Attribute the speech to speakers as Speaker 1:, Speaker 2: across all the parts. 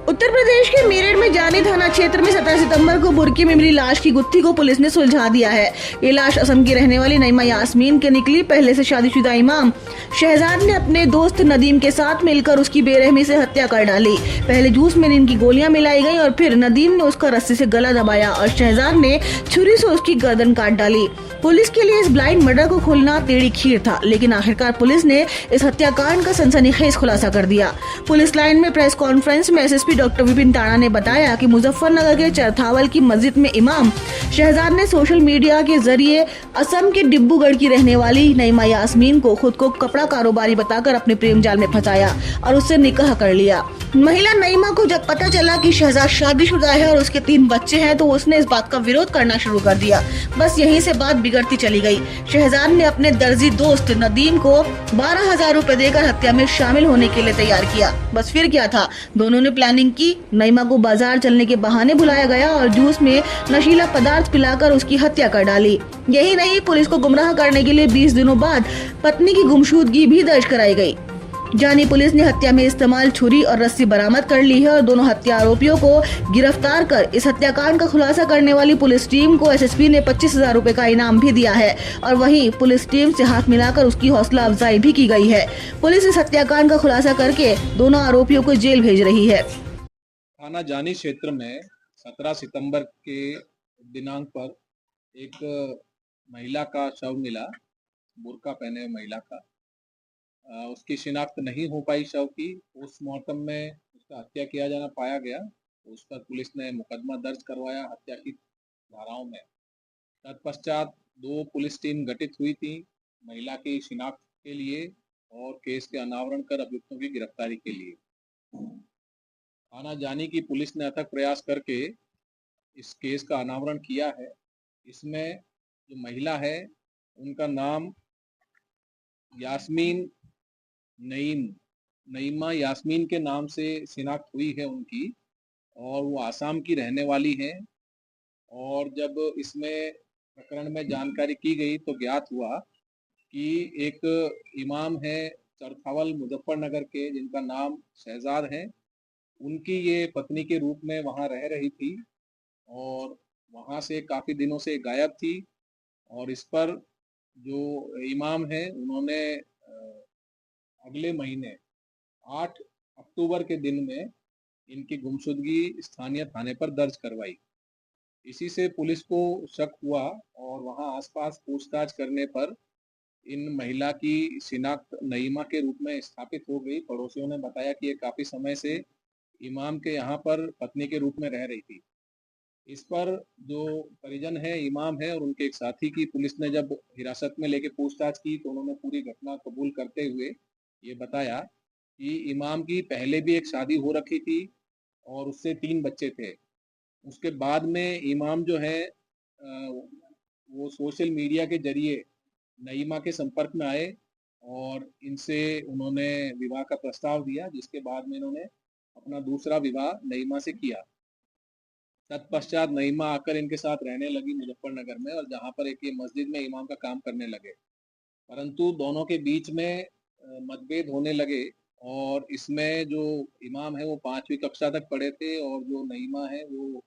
Speaker 1: उत्तर प्रदेश के मेरठ में जानी थाना क्षेत्र में 17 सितंबर को बुरकी में मिली लाश की गुत्थी को पुलिस ने सुलझा दिया है। ये लाश असम की रहने वाली नईमा यास्मीन के निकली। पहले से शादीशुदा इमाम शहजाद ने अपने दोस्त नदीम के साथ मिलकर उसकी बेरहमी से हत्या कर डाली। पहले जूस में नींद की गोलियां मिलाई गई और फिर नदीम ने उसका रस्सी से गला दबाया और शहजाद ने छुरी से उसकी गर्दन काट डाली। पुलिस के लिए इस ब्लाइंड मर्डर को खोलना टेढ़ी खीर था, लेकिन आखिरकार पुलिस ने इस हत्याकांड का सनसनीखेज खुलासा कर दिया। पुलिस लाइन में प्रेस कॉन्फ्रेंस में एसएसपी डॉक्टर विपिन ताड़ा ने बताया कि मुजफ्फरनगर के चरथावल की मस्जिद में इमाम शहजाद ने सोशल मीडिया के जरिए असम के डिब्रूगढ़ की रहने वाली नईमा यास्मीन को खुद को कपड़ा कारोबारी बताकर अपने प्रेम जाल में फंसाया और उससे निकाह कर लिया। महिला नईमा को जब पता चला कि शहजाद शादीशुदा है और उसके 3 बच्चे हैं तो उसने इस बात का विरोध करना शुरू कर दिया। बस यहीं से बात बिगड़ती चली गई। शहजाद ने अपने दर्जी दोस्त नदीम को 12,000 रुपए देकर हत्या में शामिल होने के लिए तैयार किया। बस फिर क्या था, दोनों ने प्लानिंग की। नईमा को बाजार चलने के बहाने बुलाया गया और जूस में नशीला पदार्थ पिलाकर उसकी हत्या कर डाली। यही नहीं, पुलिस को गुमराह करने के लिए 20 दिनों बाद पत्नी की गुमशुदगी भी दर्ज कराई गई। जानी पुलिस ने हत्या में इस्तेमाल छुरी और रस्सी बरामद कर ली है और दोनों हत्या आरोपियों को गिरफ्तार कर इस हत्याकांड का खुलासा करने वाली पुलिस टीम को एसएसपी ने 25,000 रुपए का इनाम भी दिया है और वहीं पुलिस टीम से हाथ मिलाकर उसकी हौसला अफजाई भी की गई है। पुलिस इस हत्याकांड का खुलासा करके दोनों आरोपियों को जेल भेज रही है।
Speaker 2: थाना जानी क्षेत्र में 17 सितंबर के दिनांक पर एक महिला का शव मिला, बुर्का पहने हुए महिला का। उसकी शिनाख्त नहीं हो पाई शव की। पोस्टमार्टम में उसका हत्या किया जाना पाया गया। उस पर पुलिस ने मुकदमा दर्ज करवाया हत्या की धाराओं में। तत्पश्चात 2 पुलिस टीम गठित हुई थी महिला की शिनाख्त के लिए और केस के अनावरण कर अभियुक्तों की गिरफ्तारी के लिए। थाना जानी की पुलिस ने अथक प्रयास करके इस केस का अनावरण किया है। इसमें जो महिला है उनका नाम यास्मीन नईमा यास्मीन के नाम से शिनाख्त हुई है उनकी और वो आसाम की रहने वाली हैं। और जब इसमें प्रकरण में जानकारी की गई तो ज्ञात हुआ कि एक इमाम है चरथावल मुजफ्फरनगर के जिनका नाम शहजाद है, उनकी ये पत्नी के रूप में वहाँ रह रही थी और वहाँ से काफ़ी दिनों से गायब थी। और इस पर जो इमाम है उन्होंने अगले महीने 8 अक्टूबर के दिन में इनकी गुमशुदगी स्थानीय थाने पर दर्ज करवाई। इसी से पुलिस को शक हुआ और वहां आसपास पूछताछ करने पर इन महिला की शिनाख्त नईमा के रूप में स्थापित हो गई। पड़ोसियों ने बताया कि ये काफ़ी समय से इमाम के यहाँ पर पत्नी के रूप में रह रही थी। इस पर जो परिजन है इमाम है और उनके एक साथी की पुलिस ने जब हिरासत में लेके पूछताछ की तो उन्होंने पूरी घटना कबूल करते हुए ये बताया कि इमाम की पहले भी एक शादी हो रखी थी और उससे 3 बच्चे थे। उसके बाद में इमाम जो है वो सोशल मीडिया के जरिए नईमा के संपर्क में आए और इनसे उन्होंने विवाह का प्रस्ताव दिया, जिसके बाद में इन्होंने अपना दूसरा विवाह नईमा से किया। तत्पश्चात नईमा आकर इनके साथ रहने लगी मुजफ्फरनगर में और जहाँ पर एक ये मस्जिद में इमाम का काम करने लगे। परंतु दोनों के बीच में मतभेद होने लगे और इसमें जो इमाम है वो 5वीं कक्षा तक पढ़े थे और जो नईमा है वो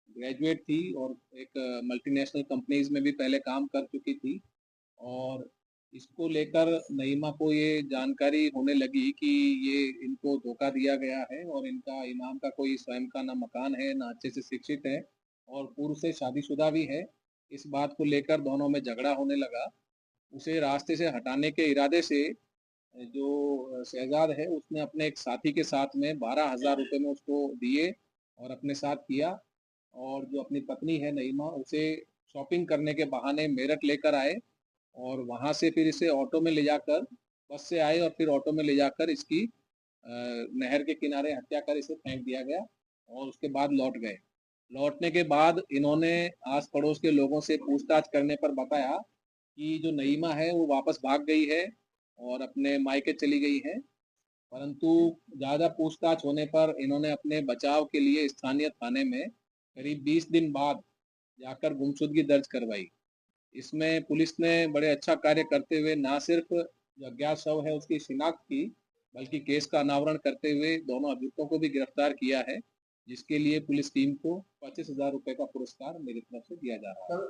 Speaker 2: ग्रेजुएट थी और एक मल्टीनेशनल कंपनीज में भी पहले काम कर चुकी थी। और इसको लेकर नईमा को ये जानकारी होने लगी कि ये इनको धोखा दिया गया है और इनका इमाम का कोई स्वयं का ना मकान है ना अच्छे से शिक्षित है और पूर्व से शादीशुदा भी है। इस बात को लेकर दोनों में झगड़ा होने लगा। उसे रास्ते से हटाने के इरादे से जो शहजाद है उसने अपने एक साथी के साथ में 12,000 रुपये में उसको दिए और अपने साथ किया। और जो अपनी पत्नी है नईमा उसे शॉपिंग करने के बहाने मेरठ लेकर आए और वहाँ से फिर इसे ऑटो में ले जाकर, बस से आए और फिर ऑटो में ले जाकर इसकी नहर के किनारे हत्या कर इसे फेंक दिया गया और उसके बाद लौट गए। लौटने के बाद इन्होंने आस पड़ोस के लोगों से पूछताछ करने पर बताया कि जो नईमा है वो वापस भाग गई है और अपने मायके चली गई है। परंतु ज़्यादा पूछताछ होने पर इन्होंने अपने बचाव के लिए स्थानीय थाने में करीब 20 दिन बाद जाकर गुमशुदगी दर्ज करवाई। इसमें पुलिस ने बड़े अच्छा कार्य करते हुए ना सिर्फ जो अज्ञात शव है उसकी शिनाख्त की, बल्कि केस का अनावरण करते हुए दोनों अभियुक्तों को भी गिरफ्तार किया है, जिसके लिए पुलिस टीम को 25,000 रुपए का पुरस्कार मेरी तरफ से दिया जा रहा है।